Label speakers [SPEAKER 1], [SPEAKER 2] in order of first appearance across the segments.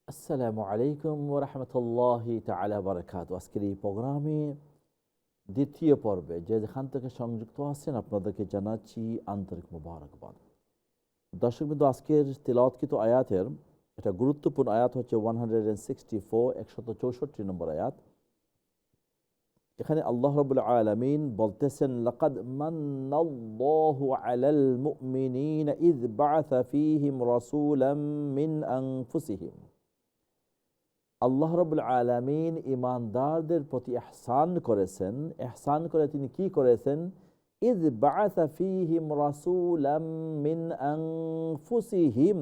[SPEAKER 1] আসসালামু আলাইকুম ওয়া রাহমাতুল্লাহি তাআলা বারাকাতু। আজকের এই প্রোগ্রামে দ্বিতীয় পর্বে যে যেখান থেকে সংযুক্ত আছেন আপনাদেরকে জানাচ্ছি আন্তরিক মোবারকবাদ। দর্শকবৃন্দ, আজকের তিলাওয়াতকৃত আয়াতের একটা গুরুত্বপূর্ণ আয়াত হচ্ছে 164 নম্বর আয়াত। এখানে আল্লাহ রাব্বুল আলামিন বলতেছেন, লাকাদ মান্নাল্লাহু আলাল মুমিনিনা ইয বাআসা ফীহিম রাসূলাম মিন আনফুসিহিম। আল্লাহ রাব্বুল আলামিন ঈমানদারদের প্রতি ইহসান করেছেন। ইহসান করে তিনি কি করেছেন? ইয বাআসা ফীহিম রাসূলাম মিন আনফুসিহিম,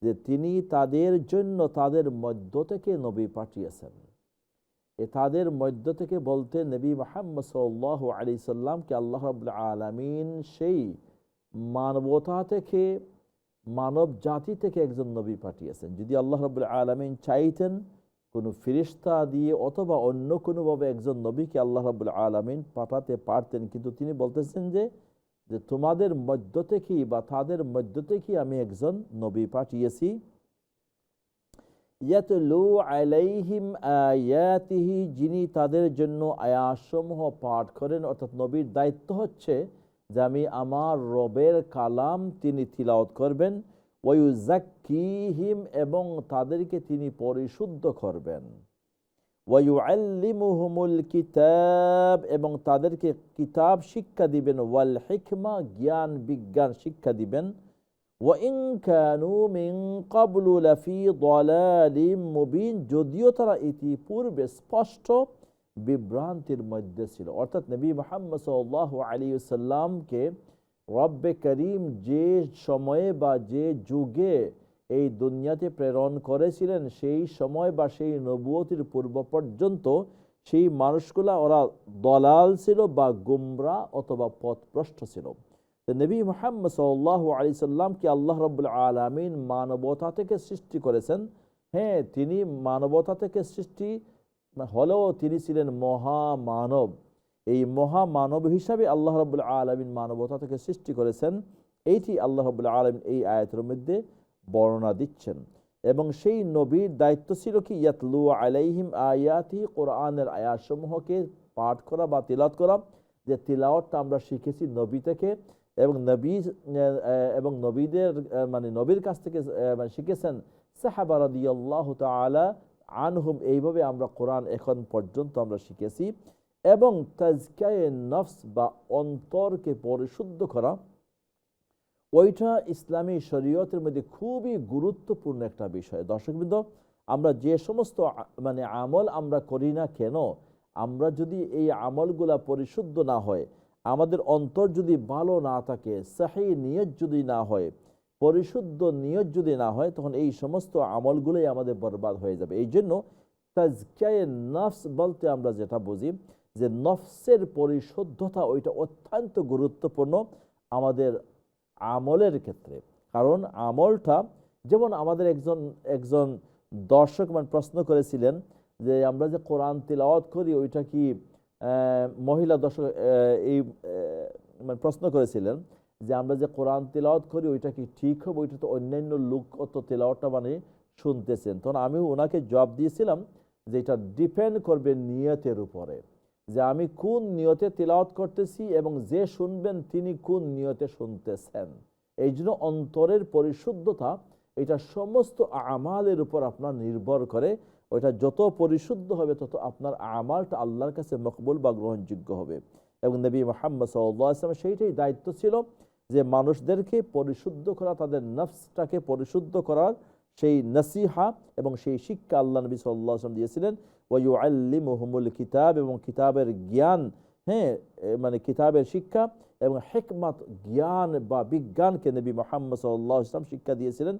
[SPEAKER 1] যে তিনি তাদের জন্য তাদের মধ্য থেকে নবী পাঠিয়েছেন। তাদের মধ্য থেকে বলতে নবী মুহাম্মদ সাল্লাল্লাহু আলাইহি সাল্লামকে আল্লাহ রাব্বুল আলামিন সেই মানবতা থেকে, মানব জাতি থেকে একজন নবী পাঠিয়েছেন। যদি আল্লাহ রাব্বুল আলামিন চাইতেন কোনো ফেরেশতা দিয়ে অথবা অন্য কোনোভাবে একজন নবীকে আল্লাহ রাব্বুল আলামিন পাঠাতে পারতেন, কিন্তু তিনি বলতেছেন যে তোমাদের মধ্য থেকেই বা তাদের মধ্য থেকেই আমি একজন নবী পাঠিয়েছি। ইয়াতলু আলাইহিম আয়াতিহি, যিনি তাদের জন্য আয়াতসমূহ পাঠ করেন। অর্থাৎ নবীর দায়িত্ব হচ্ছে যে আমি আমার রবের কালাম তিনি তিলাওয়াত করবেন। ওয়ায়ুযাক্কিহিম, এবং তাদেরকে তিনি পরিশুদ্ধ করবেন। ওয়ায়ুআল্লিমুহুমুল কিতাব, এবং তাদেরকে কিতাব শিক্ষা দিবেন। ওয়াল হিকমা, জ্ঞান বিজ্ঞান শিক্ষা দিবেন। ওয়াইন কানু মিন ক্বাবলু লাফি দালালিম মুবিন, যদিও তারা ইতিপূর্বে স্পষ্ট বিভ্রান্তির মধ্যে ছিল। অর্থাৎ নবী মুহাম্মদ সাল্লাল্লাহু আলাইহি ওয়াসাল্লামকে রব্বে করিম যে সময়ে বা যে যুগে এই দুনিয়াতে প্রেরণ করেছিলেন, সেই সময় বা সেই নবুয়তির পূর্ব পর্যন্ত সেই মানুষগুলা ওরা দলাল ছিল বা গুমরা অথবা পথভ্রষ্ট ছিল। নবী মুহাম্মদ সাল্লাল্লাহু আলাইহি সাল্লামকে আল্লাহ রাব্বুল আলামিন মানবতা থেকে সৃষ্টি করেছেন। হ্যাঁ, তিনি মানবতা থেকে সৃষ্টি হলেও তিনি ছিলেন মহামানব। এই মহামানব হিসাবে আল্লাহ রাব্বুল আলামিন মানবতা থেকে সৃষ্টি করেছেন। এইটি আল্লাহ রাব্বুল আলামিন এই আয়াতের মধ্যে বর্ণনা দিচ্ছেন। এবং সেই নবীর দায়িত্ব ছিল কি? ইয়াতলু আলাইহিম আয়াতি, কোরআনের আয়াতসমূহকে পাঠ করা বা তিলাওয়াত করা। যে তিলাওয়াতটা আমরা শিখেছি নবী থেকে, এবং নবীদের মানে নবীর কাছ থেকে শিখেছেন সাহাবা রাদিয়াল্লাহু তাআলা আনহুম। এইভাবে আমরা কোরআন এখন পর্যন্ত আমরা শিখেছি। এবং তাজকিয়ায়ে নফস বা অন্তরকে পরিশুদ্ধ করা, ওইটা ইসলামী শরীয়তের মধ্যে খুবই গুরুত্বপূর্ণ একটা বিষয়। দর্শকবৃন্দ, আমরা যে সমস্ত আমল আমরা করি না কেন, আমরা যদি এই আমলগুলা পরিশুদ্ধ না হয়, আমাদের অন্তর যদি ভালো না থাকে, সহি নিয়ত যদি না হয়, পরিশুদ্ধ নিয়ত যদি না হয়, তখন এই সমস্ত আমলগুলোই আমাদের বরবাদ হয়ে যাবে। এই জন্য তাজকিয়ায়ে নফস বলতে আমরা যেটা বুঝি যে নফসের পরিশুদ্ধতা, ওইটা অত্যন্ত গুরুত্বপূর্ণ আমাদের আমলের ক্ষেত্রে। কারণ আমলটা যেমন আমাদের একজন দর্শক প্রশ্ন করেছিলেন যে আমরা যে কোরআন তিলাওয়াত করি ওইটা কি মহিলা দর্শক এই প্রশ্ন করেছিলেন যে আমরা যে কোরআন তিলাওয়াত করি ওইটা কি ঠিক হবে? ওইটা তো অন্যান্য লোক অত তিলাওয়াতটা শুনতেছেন। তখন আমি ওনাকে জবাব দিয়েছিলাম যে এটা ডিপেন্ড করবে নিয়তের উপরে, যে আমি কোন নিয়তে তিলাওয়াত করতেছি এবং যে শুনবেন তিনি কোন নিয়তে শুনতেছেন। এই জন্য অন্তরের পরিশুদ্ধতা এটা সমস্ত আমালের উপর আপনার নির্ভর করে। ওইটা যত পরিশুদ্ধ হবে তত আপনার আমালটা আল্লাহর কাছে মকবুল বা গ্রহণযোগ্য হবে। এবং নবী মুহাম্মদ সাল্লাল্লাহু আলাইহি ওয়াসাল্লাম সেইটাই দায়িত্ব ছিল যে মানুষদেরকে পরিশুদ্ধ করা, তাদের নফসটাকে পরিশুদ্ধ করার সেই নসিহা এবং সেই শিক্ষা আল্লাহ নবী সাল্লাল্লাহু আলাইহি ওয়াসাল্লাম দিয়েছিলেন। ওয়ায়ুআল্লিমুহুমুল কিতাব, এবং কিতাবের জ্ঞান, হ্যাঁ কিতাবের শিক্ষা এবং হিকমত জ্ঞান বা বিজ্ঞানকে নবী মুহাম্মদ সাল্লাল্লাহু আলাইহি ওয়াসাল্লাম শিক্ষা দিয়েছিলেন।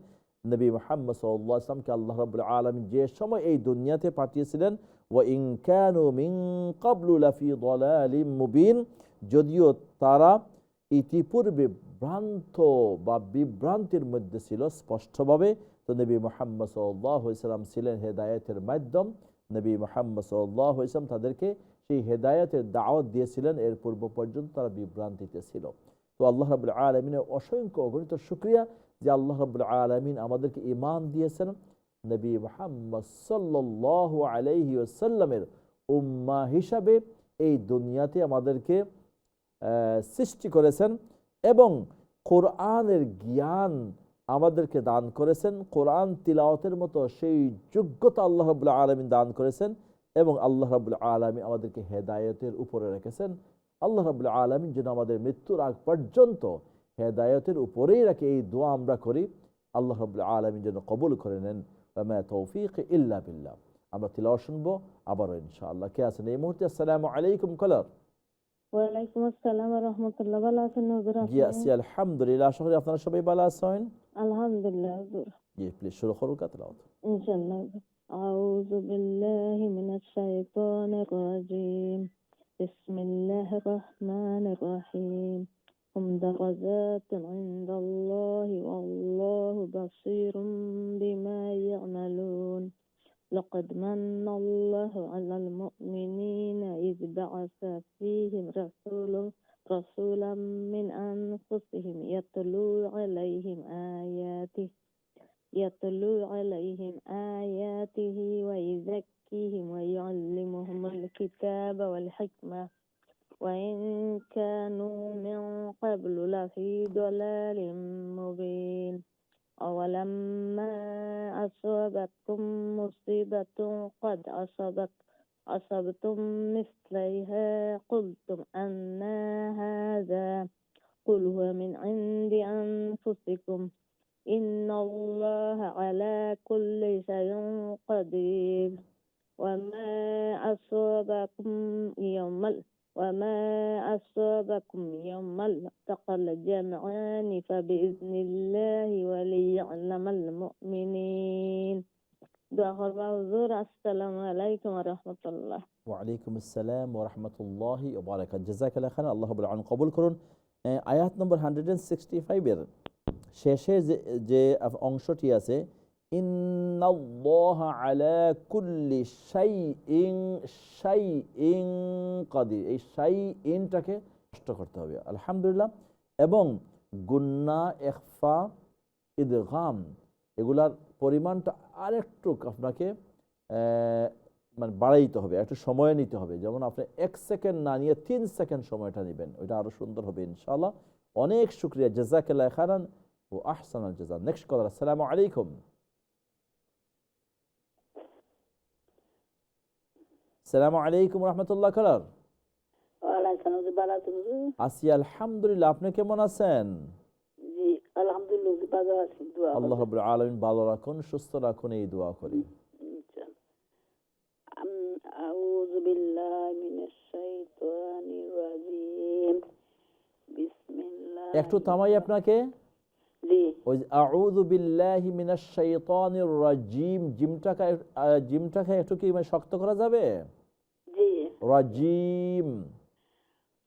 [SPEAKER 1] নবী মুহাম্মদ সাল্লাল্লাহু আলাইহি ওয়াসাল্লামকে আল্লাহ রাব্বুল আলামিন যে সময় এই দুনিয়াতে পাঠিয়েছিলেন, ওয়াইন কানু মিন ক্বাবলু লাফি দালালিম মুবিন, যদিও তারা ইতিপূর্বে ভ্রান্ত বা বিভ্রান্তির মধ্যে ছিল স্পষ্টভাবে, তো নবী মুহাম্মদ সাল্লাল্লাহু আলাইহি ওয়াসাল্লাম ছিলেন হেদায়েতের মাধ্যম। নবী মুহাম্মদ সাল্লাল্লাহু আলাইহি ওয়াসাল্লাম তাদেরকে সেই হেদায়েতের দাওয়াত দিয়েছিলেন। এর পূর্ব পর্যন্ত তারা বিভ্রান্তিতে ছিল। তো আল্লাহ রাব্বুল আলামিনের অসংখ্য অগণিত শুকরিয়া যে আল্লাহ রাব্বুল আলামিন আমাদেরকে ঈমান দিয়েছেন, নবী মুহাম্মদ সাল্লাল্লাহু আলাইহি ওয়াসাল্লামের উম্মাহ হিসাবে এই দুনিয়াতে আমাদেরকে সৃষ্টি করেছেন এবং কোরআনের জ্ঞান আমাদেরকে দান করেছেন। কোরআন তিলাওয়াতের মতো সেই যোগ্যতা আল্লাহ রাব্বুল আলামিন দান করেছেন এবং আল্লাহ রাব্বুল আলামিন আমাদেরকে হেদায়েতের উপরে রেখেছেন। আল্লাহ রাব্বুল আলামিন যেন আমাদের মৃত্যুর আগ পর্যন্ত হেদায়েতের উপরেই রাখে, এই দোয়া আমরা করি। আল্লাহ রাব্বুল আলামিন যেন কবুল করে নেন। ওয়া মা তৌফিক ইল্লা বিল্লাহ। আমরা তিলাওয়াত শুনবো আবারও ইনশাআল্লাহ। কে আছেন এই মুহূর্তে? আসসালামু আলাইকুম কলার।
[SPEAKER 2] ওয়ালাইকুম আসসালাম ওয়া রাহমাতুল্লাহ। ভালো আছেন হুজুর?
[SPEAKER 1] জি আছি আলহামদুলিল্লাহ। আশা করি আপনারা সবাই ভালো আছেন।
[SPEAKER 2] আলহামদুলিল্লাহ হুজুর।
[SPEAKER 1] জি প্লিজ শুরু করুন তিলাওয়াত।
[SPEAKER 2] ইনশাআল্লাহ। আউযু বিল্লাহি মিনাশ শাইতানির রাজীম। বিসমিল্লাহির রহমানির রহিম। হুম দারাজাতুন ইনদাল্লাহি ওয়াল্লাহু বাসীরুম বিমা ইয়া'মালুন। لقد من الله على المؤمنين إذ بعث فيهم رسولا من أنفسهم يتلو عليهم آياته ويزكيهم ويعلمهم الكتاب والحكمة وإن كانوا من قبل لفي ضلال مبين. أولما أصابتكم مصيبة قد أصبتم مثليها قلتم أن هذا قل هو من عند أنفسكم إن الله على كل شيء قدير. وما أصابكم يوم التقى الجمعان فبإذن الله وليعلم المؤمنين. السلام عليكم ورحمة الله.
[SPEAKER 1] ওয়ালাইকুম আসসালাম ওয়া রাহমাতুল্লাহি ওয়া বারাকাতুহু। জাযাকাল্লাহু খাইরান। আল্লাহ রাব্বুল আলামিন কবুল করুন। আয়াত নম্বর 165 এর শেষে যে অংশটি আছে, ইন্নাল্লাহা আলা কুল্লি শাইইন কাদির, এই শাইইনটাকে কষ্ট করতে হবে আলহামদুলিল্লাহ। এবং গুন্না, ইখফা, ইদগাম এগুলার পরিমাণটা আরেকটু আপনাকে মানে বাড়াইতে হবে, একটু সময় নিতে হবে। যেমন আপনি 1 সেকেন্ড না নিয়ে 3 সেকেন্ড সময়টা নেবেন, ওইটা আরো সুন্দর হবে ইনশাআল্লাহ। অনেক শুকরিয়া, জাযাকাল্লাহু খাইরান ও আহসানাল জাযা। নেক্সট কলার। আসসালামু আলাইকুম। আসসালামু আলাইকুম রাহমাতুল্লাহ কলার।
[SPEAKER 2] ওয়ালাইকুম আসসালাম।
[SPEAKER 1] আছি আলহামদুলিল্লাহ। আপনি কেমন আছেন?
[SPEAKER 2] জি আলহামদুলিল্লাহ ভালো আছি। দোয়া
[SPEAKER 1] আল্লাহ রাব্বুল আলামিন ভালো রাখুন, সুস্থ রাখুন, এই দোয়া করি।
[SPEAKER 2] আউযু বিল্লাহি মিনাশ শাইতানির রাজীম। বিসমিল্লাহ।
[SPEAKER 1] একটু থামাই আপনাকে।
[SPEAKER 2] জি
[SPEAKER 1] ওই আউযু বিল্লাহি মিনাশ শাইতানির রাজীম, জিমটাকে একটু কি মানে শক্ত করা যাবে?
[SPEAKER 2] জি
[SPEAKER 1] রাজীম।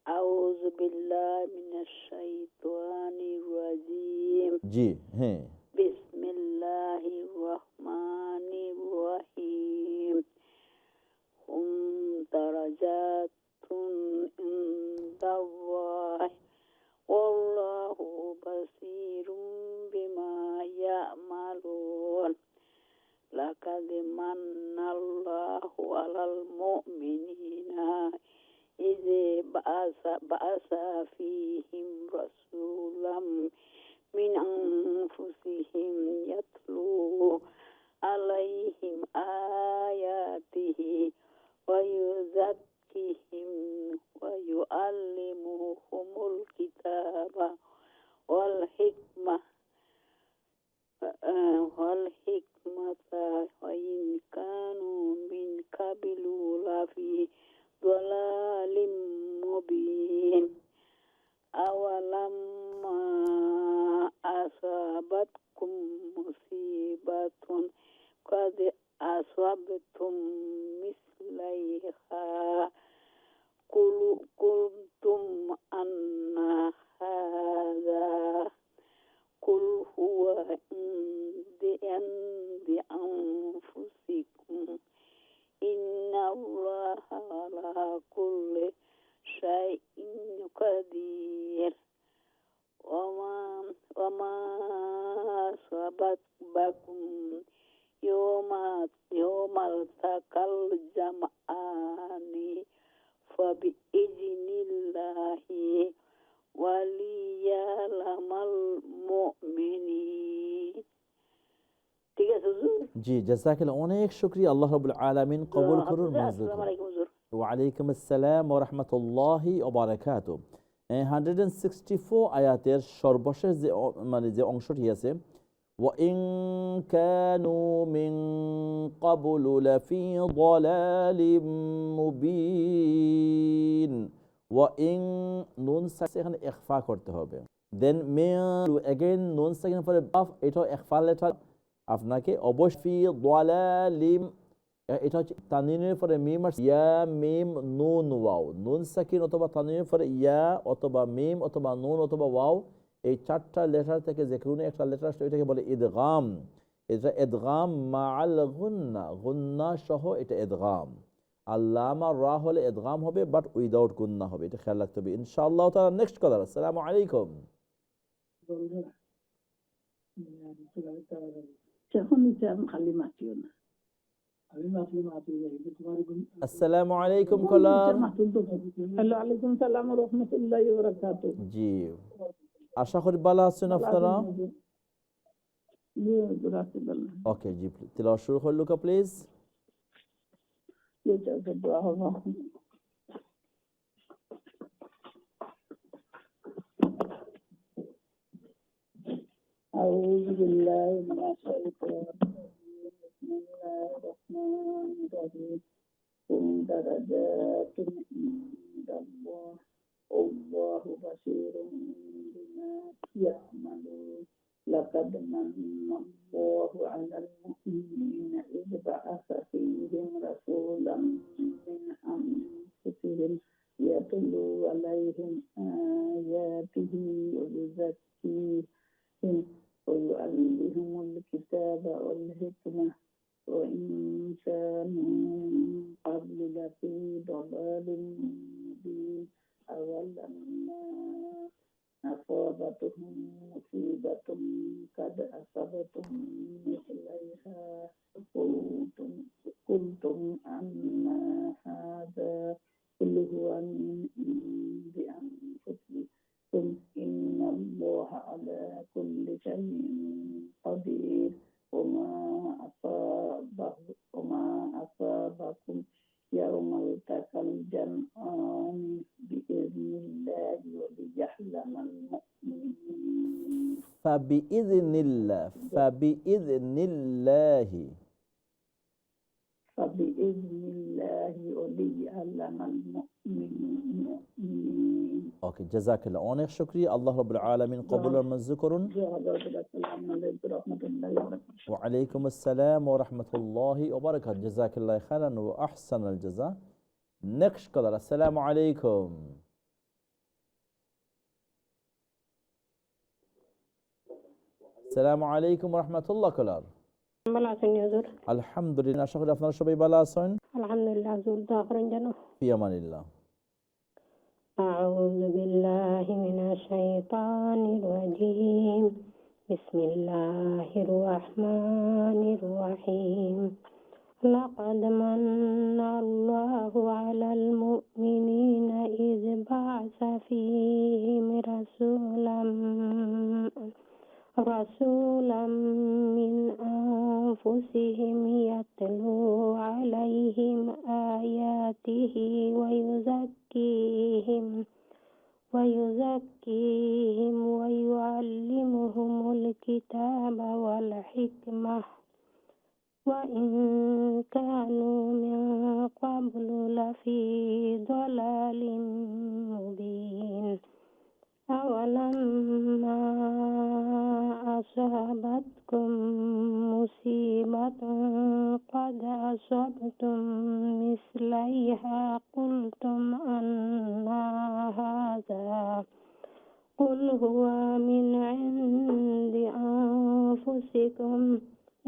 [SPEAKER 2] আউযু বিল্লাহি মিনাশ শাইতানির রাজীম।
[SPEAKER 1] জি হ্যাঁ।
[SPEAKER 2] বিসমিল্লাহির রহমানির রহিম। হুম দারাজাতুন ইনদাল্লাহি ওয়াল্লাহু বাসীরুম বিমা ইয়া'মালুন। লাকাদ মান্নাল্লাহু আলাল মুমিনিনা إذ بعث فيهم رسولا من أنفسهم يتلو عليهم آياته ويزكيهم ويعلمهم الكتاب والحكمة وإن كانوا من قبل لفي ضلال مبين. أولما أصابتكم مصيبة قد أصبتم مثليها قلتم أن هذا قل هو عند أنفسكم إن الله على كل شيء قدير. وما أصابكم يوم
[SPEAKER 3] التقى الجمعان فبإذن الله وليعلم المؤمنين ঠিক আছে হুজুর
[SPEAKER 1] জি, জাযাকাল্লাহ, অনেক শুকরিয়া। আল্লাহ রাব্বুল আলামিন কবুল করুন, মঞ্জুর
[SPEAKER 3] আসসালামু
[SPEAKER 1] করুন।
[SPEAKER 3] আলাইকুম হুজুর
[SPEAKER 1] ওয়া আলাইকুম আসসালাম ওয়া রাহমাতুল্লাহি ওয়া বারাকাতুহু। 164 আয়াতের সর্বশেষ যে অংশটি আছে, ওয়া ইন কানু মিন ক্বাবলু লাফি যালালিম মুবিন। ওয়া ইন, নুন সাকিন এখানে ইখফা করতে হবে। দেন মিন, এগেইন নুন সাকিন পরে বাফ, এটাও ইখফা লেটার। আপনাকে অবশ্যই যালালিম, এটা হচ্ছে তানবিনের পরে মিম আর ইয়া মিম নুন ওয়াও, নুন সাকিন অথবা তানবিনের পরে ইয়া অথবা মিম অথবা নুন অথবা ওয়াও, এই চারটা লেটার থেকে যে কোনো একটা লেটার আসলে এটাকে বলে ইদগাম। এটা ইদগাম মাআল গুন্না, গুন্না সহ এটা ইদগাম। আল্লামা রা হলে ইদগাম হবে, বাট উইদাউট গুন্না হবে, এটা খেয়াল রাখতে হবে ইনশাআল্লাহ তাআলা। নেক্সট কথা, আসসালামু আলাইকুম।
[SPEAKER 3] খালি মাতিও না
[SPEAKER 1] আসসালামু আলাইকুম কলার।
[SPEAKER 2] হ্যালো, আলাইকুম সালাম ওয়া রাহমাতুল্লাহি ওয়া বারাকাতুহু।
[SPEAKER 1] জি, আশা করি ভালো আছেন আপনারা।
[SPEAKER 2] জি হুজুর, রাসূলুল্লাহ।
[SPEAKER 1] ওকে জি, তিলাওয়াত শুরু করলুক প্লিজ।
[SPEAKER 2] জি জি, দোয়া হবে। أعوذ بالله من الشيطان الرجيم. بسم الله الرحمن الرحيم. هم درجات عند الله والله بصير بما يعملون. لقد من الله على المؤمنين إذ بعث فيهم رسولا من أنفسهم يتلو عليهم آياته ويزكيهم ويعلمهم الكتاب والحكمة وإن كانوا من قبل لفي ضلال مبين. أولما أصابتهم مصيبة قد أصبتم مثليها قلتم أن هذا قل هو من عند أنفسكم إن الله على كل شيء قدير. وما أصابكم يوم التقى الجمعان بإذن الله وليعلم المؤمنين.
[SPEAKER 1] فبإذن الله، فبإذن الله
[SPEAKER 2] وليعلم المؤمنين.
[SPEAKER 1] ওকে, জাযাকাল্লাহ, অনেক শুকরিয়া। আল্লাহ রাব্বুল আলামিন কবুল আর মঞ্জুর করুন।
[SPEAKER 2] আসসালামু আলাইকুম ওয়া রাহমাতুল্লাহি ওয়া বারাকাতুহু।
[SPEAKER 1] ওয়া আলাইকুম আসসালাম ওয়া রাহমাতুল্লাহি ওয়া বারাকাতুহু। জাযাকাল্লাহ খাইরান ওয়া আহসানাল জাযা। নেক্সট কলার, আসসালামু আলাইকুম। আসসালামু আলাইকুম ওয়া রাহমাতুল্লাহ কলার।
[SPEAKER 2] ভালো আছেন হুজুর?
[SPEAKER 1] আলহামদুলিল্লাহ, আশা করি আপনারা সবাই ভালো আছেন।
[SPEAKER 2] আলহামদুলিল্লাহ হুজুর, দোয়া করেন যেন।
[SPEAKER 1] ফি আমানিল্লাহ।
[SPEAKER 2] أعوذ بالله من الشيطان الرجيم. بسم الله الرحمن الرحيم. لقد من الله على المؤمنين إذ بعث فيهم رسولا من أنفسهم يتلو عليهم آياته ويزكيهم ويعلمهم الكتاب والحكمة وإن كانوا من قبل لفي ضلال مبين. أولما أصابتكم مصيبة قد أصبتم مثليها قلتم أن هذا قل هو من عند أنفسكم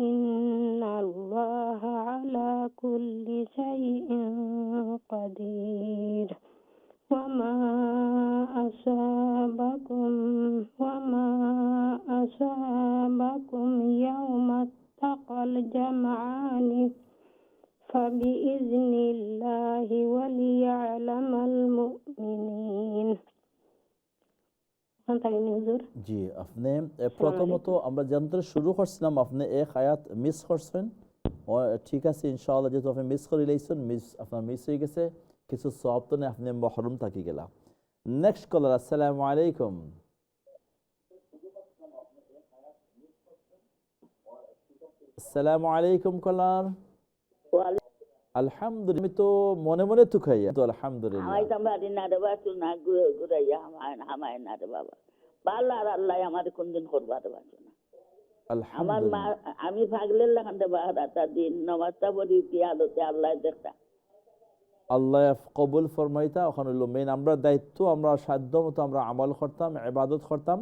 [SPEAKER 2] إن الله على كل شيء قدير. وما أصابكم يوم التقى الجمعان فبإذن الله وليعلم المؤمنين. হুজুর
[SPEAKER 1] জি, আপনি প্রথমত আমরা যন্ত্র শুরু করছিলাম, আপনি এক আয়াত মিস করছেন। ঠিক আছে, ইনশাআল্লাহ যেহেতু আপনি মিস করে লাইছেন, আপনার মিস হয়ে গেছে, কিছু সওয়াব তো নেই, আপনি মহরুম থাকি গেলা। নেক্সট কলার, আসসালামু আলাইকুম। আসসালামু আলাইকুম কলার। আলহামদুলিল্লাহ, আমি তো মনে মনে তো খাই তো আলহামদুলিল্লাহ।
[SPEAKER 3] আমাদের কোনদিন করবা দেবা না। আমার মা,
[SPEAKER 1] আলহামদুলিল্লাহ,
[SPEAKER 3] আমি পাগলের লাগাতে বাহারাটা দিন নমাজটা বলি কি আলোতে আল্লাহ দেখতা।
[SPEAKER 1] আল্লাহ কবুল ফরমাইতা। ওখানে হলো মেন আমরা দায়িত্ব, আমরা সাধ্য মতো আমরা আমল করতাম, ইবাদত করতাম,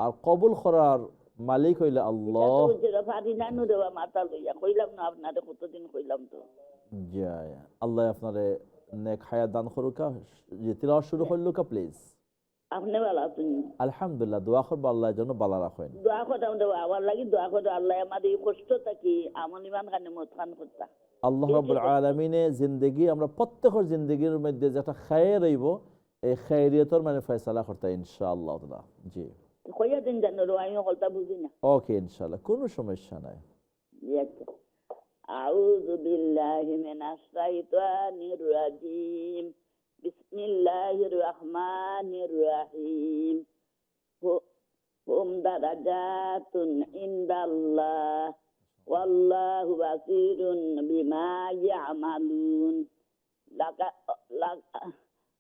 [SPEAKER 1] আর কবুল করার মালিক হইলে আল্লাহ।
[SPEAKER 3] মাথা লইয়া কইলাম না আপনাদের কতদিন কইলাম তো।
[SPEAKER 1] আল্লাহ আপনারে নেক হায়াত দান করুকা। যে তিলাওয়াত শুরু করলুকা প্লিজ।
[SPEAKER 3] আপনি ভালো আছেন?
[SPEAKER 1] আলহামদুলিল্লাহ, দোয়া করবো আল্লাহর জন্য বালা রাখেন।
[SPEAKER 3] দোয়া করতাম দেবো আমার লাগি, দোয়া করতো আল্লাহ আমাদের এই কষ্ট থাকি আমল ইমান খানে মত খান করতা।
[SPEAKER 1] আল্লাহ রাব্বুল আলামিনে জিন্দেগি আমরা প্রত্যেকের জিন্দেগির মধ্যে যেটা খায়ের রইব, এই খায়রিয়তর মানে ফয়সালা করতে ইনশাআল্লাহ তাআলা। জি,
[SPEAKER 3] কইয়া দিন জানো আমি হলতা বুঝি না।
[SPEAKER 1] ওকে, ইনশাআল্লাহ, কোনো সমস্যা নাই।
[SPEAKER 3] আউযু বিল্লাহি মিনাশ শাইতানির রাজিম। বিসমিল্লাহির রহমানির রহিম। হুম দারাজাতুন ইনদাল্লাহ ওয়াল্লাহু বাসীরুন বিমা ইয়ামালুন।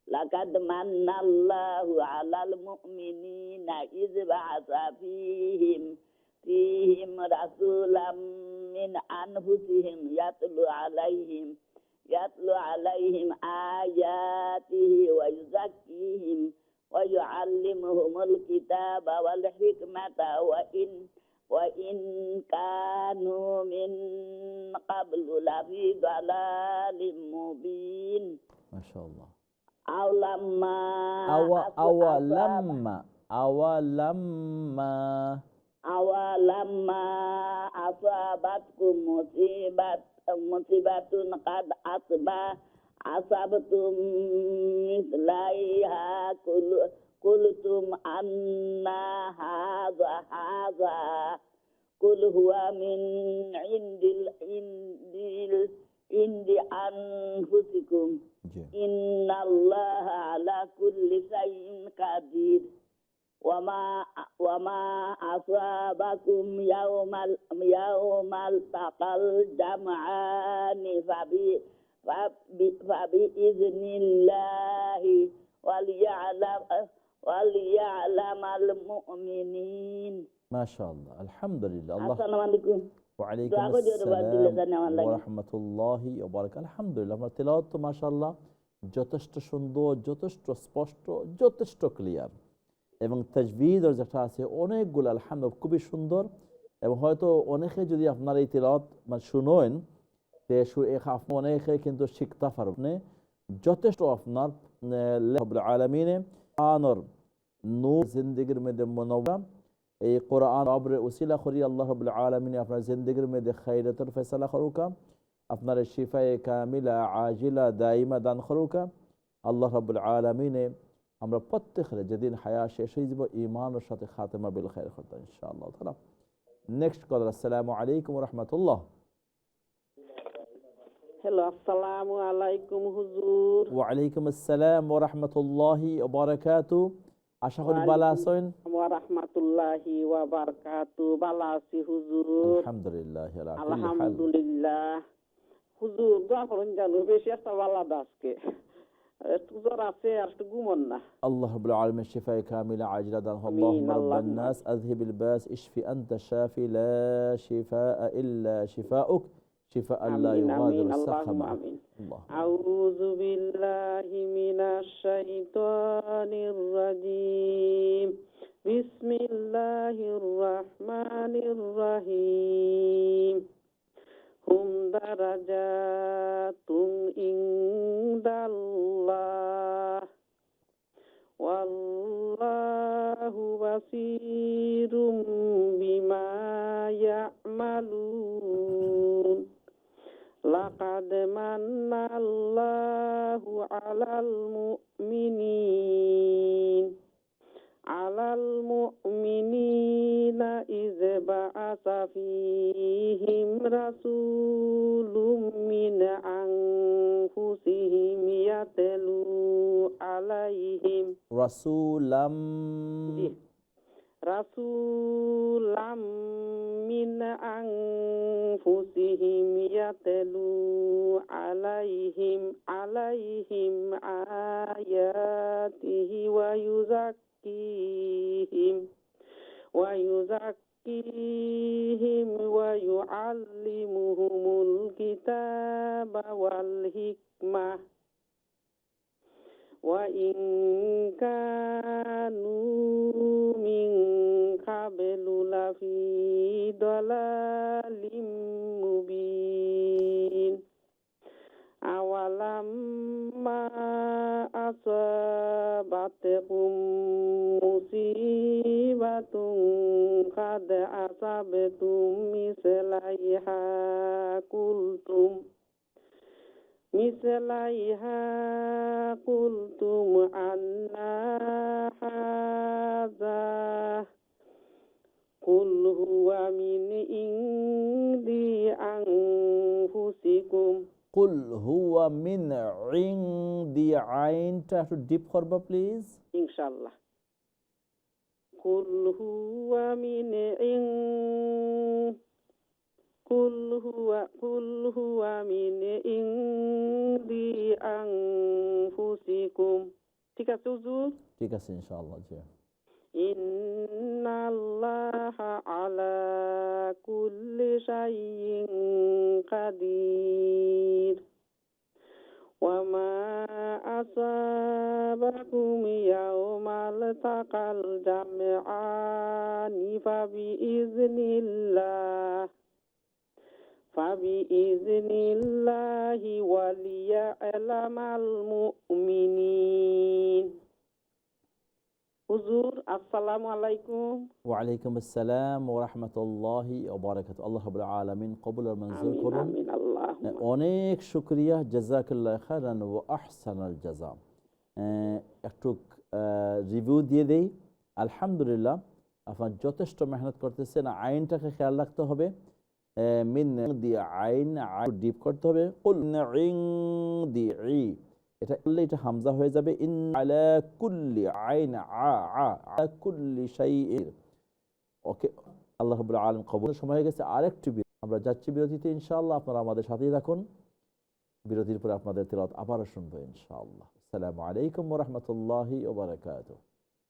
[SPEAKER 3] লাকাদ মান্নাল্লাহু আলাল মুমিনিনা ইয বা'আসা ফীহিম রাসূলাম মিন আনফুসিহিম ইয়াতলু আলাইহিম আয়াতিহি ওয়া ইউযাক্কিহিম ওয়া ইউআল্লিমুহুমুল কিতাবা ওয়াল হিকমাতা ওয়া ইন কানু মিন ক্বাবলু লাফি দালালিম মুবিন।
[SPEAKER 1] মাশাআল্লাহ।
[SPEAKER 3] আওয়ালাম্মা আসাবাতকুম মুসিবাতুন কাদ আসাবতুম মিসলাইহা কুলতুম আন্না হাযা কুল হুয়া মিন ইন্দি আনফুসিকুম ইন্নাল্লাহা আলা কুল্লি শাইইন কাদির। ওয়ামা আসাবাকুম ইয়াউমাল তাকাল জামআনি ফাবি ইযনিল্লাহি ওয়ালিয়ালামাল মুমিনিন।
[SPEAKER 1] মাশাআল্লাহ, আলহামদুলিল্লাহ।
[SPEAKER 3] আসসালামু আলাইকুম।
[SPEAKER 1] ওয়া আলাইকুম আসসালাম ওয়া রাহমাতুল্লাহি ওয়া বারাকাতুহু। আলহামদুলিল্লাহ, আমার তেলাওয়াত তো মাশাআল্লাহ যথেষ্ট সুন্দর, যথেষ্ট স্পষ্ট, যথেষ্ট ক্লিয়ার, এবং তাজবিদ যেটা আছে অনেকগুলো আলহামদুলিল্লাহ খুবই সুন্দর। এবং হয়তো অনেকে যদি আপনার এই তেলাওয়াত শুনেন, অনেকে কিন্তু শিখতে পারবেন যথেষ্ট। আপনার রব্বুল আলামিনে আনর নূর জিন্দেগির মধ্যে মুনাওয়ারা, এই কোরআন রবের উসিলা করি আল্লাহ রাব্বুল আলামিন আপনার জিন্দেগির মধ্যে খায়রাতের ফয়সালা করুকা, আপনার শিফায়ে কামিলা আজিলা দাইমা দান করুকা আল্লাহ রাব্বুল আলামিনে। আমরা প্রত্যেকের যেদিন হায়া শেষ হয়ে যাব ঈমানের সাথে খাতেমা বিল খায়র করতে ইনশাআল্লাহ তাআলা। নেক্সট কলার, আসসালামু আলাইকুম ওয়া রাহমাতুল্লাহ।
[SPEAKER 4] হ্যালো, আসসালামু আলাইকুম হুজুর।
[SPEAKER 1] ওয়া আলাইকুম আসসালাম ওয়া রাহমাতুল্লাহি ওয়া বারাকাতুহু। আশা করি ভালো আছেন।
[SPEAKER 4] ওয়া রাহমাতুল্লাহি ওয়া বারাকাতুহু। ভালো আছি হুজুর,
[SPEAKER 1] আলহামদুলিল্লাহ।
[SPEAKER 4] আলহামদুলিল্লাহ। হুজুর দোয়া করুন জানো, বেশি একটা ভালো আজকে একটু জ্বর আছে আর একটু ঘুমন না।
[SPEAKER 1] আল্লাহ রাব্বুল আলামিন শিফায়ে কামিলা আজিলা দান। আল্লাহুম্মা রাব্বান নাস আযহিবিল বাস ইশফি আনতা শাফি লা শিফাআ ইল্লা শিফাউক শিফাআন লা ইউগাদিরু সাকামা।
[SPEAKER 4] আউযু বিল্লাহি মিনাশ শাইতানির রাজীম। বিসমিল্লাহির রহমানির রহিম। হুম দারাজাতুন ইনদাল্লাহ ওয়াল্লাহু বাসীরুম বিমা ইয়ামালুন। লাকাদ মান্নাল্লাহু আলাল মুমিনিন ইয বাআসা ফীহিম রাসূলুম মিন আনফুসিহিম ইয়াতলু আলাইহিম
[SPEAKER 1] রাসূলাম
[SPEAKER 4] রাসূলাম মিন আনফুসিহিম ইয়াতলু আলাইহিম আয়াতিহি ওয়া ইউযাক্কিহিম ওয়া ইউআল্লিমুহুমুল কিতাবা ওয়াল হিকমাহ ওয়া ইন কানু মিন ক্বাবলু লাফি দালালিম মুবিন আওয়ালাম্মা আসাবাতকুম মুসিবাতুন কাদ আসাবতুম মিসলাইহা কুলতুম আন্না হাযা কুল হুয়া মিন ইনদি আনফুসিকুম
[SPEAKER 1] কুল হুয়া মিন ইনদি আইনটা একটু ডিপ করবা প্লিজ।
[SPEAKER 4] ইনশাআল্লাহ। কুল হুয়া মিন ইনদি আনফুসিকুম। ঠিক আছে হুজুর?
[SPEAKER 1] ঠিক আছে ইনশাআল্লাহ। জি।
[SPEAKER 4] ইন্নাল্লাহা আলা কুল্লি শাইইন কাদির ওয়া মা আসাবাকুম ইয়াওমাল তাকাল জামআনি ফাবিইজনিল্লাহি ওয়ালিয়া'লামাল মুমিনিন। হুজুর আসসালামু আলাইকুম।
[SPEAKER 1] ওয়া আলাইকুম আসসালাম ওয়া রাহমাতুল্লাহি ওয়া বারাকাতুহু। আল্লাহ রাব্বুল আলামিন কবুল আর মঞ্জুর করুন।
[SPEAKER 4] আমিন আল্লাহুম্মা।
[SPEAKER 1] অনেক শুকরিয়া, জাযাকাল্লাহু খাইরান ওয়া আহসানাল জাযা। একটু রিভিউ দিয়ে দেই। আলহামদুলিল্লাহ, আপনার যথেষ্ট মেহনত করতেছেন। আইনটাকে খেয়াল রাখতে হবে। মিন দি আইন ডিপ করতে হবে। কুল ইনদি এটা বললে এটা হামজা হয়ে যাবে। ইন আলা কুল্লি আইন আলা কুল্লি শাইইন। ওকে, আল্লাহ রাব্বুল আলামিন কবুলের সময় হয়ে গেছে। আরেকটু আমরা যাচ্ছি বিরতিতে ইনশাআল্লাহ। আপনারা আমাদের সাথেই থাকুন। বিরতির পরে আপনাদের তেলাওয়াত আবারও শুনবো ইনশাআল্লাহ। আসসালামু আলাইকুম ওয়া রাহমাতুল্লাহি ওয়া বারাকাতুহু।